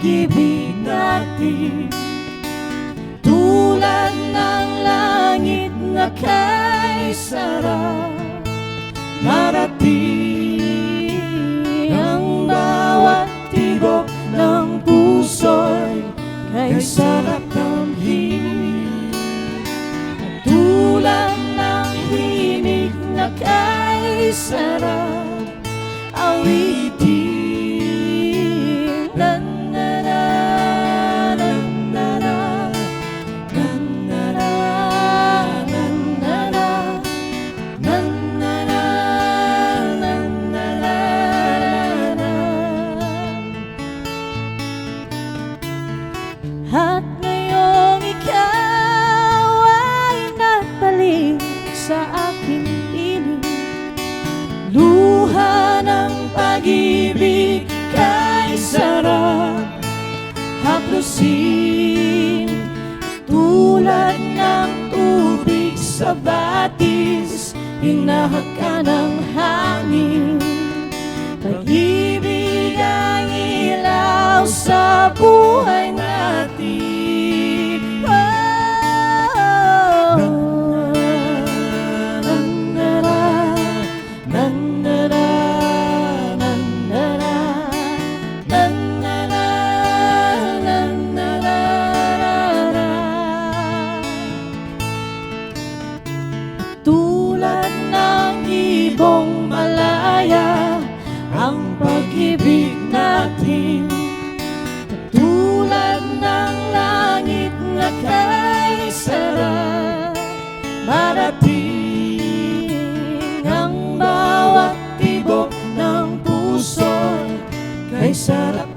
pag-ibig natin. Tulad ng langit na kay sarap, marating ang bawat tibok ng puso'y kay sarap damhin. Tulad ng himig na kay sarap awitin. At ngayong ikaw ay nagbalik sa aking piling, luha ng pag-ibig kay sarap haplusin. Tulad ng tubig sa batis, hinahag ka ng hangin. Pag-ibig ang ilaw sa buhay natin. Tulad ng ibong malaya ang pag-ibig natin. Tulad ng langit na kay sarap, marating ang bawat tibok ng puso kay sarap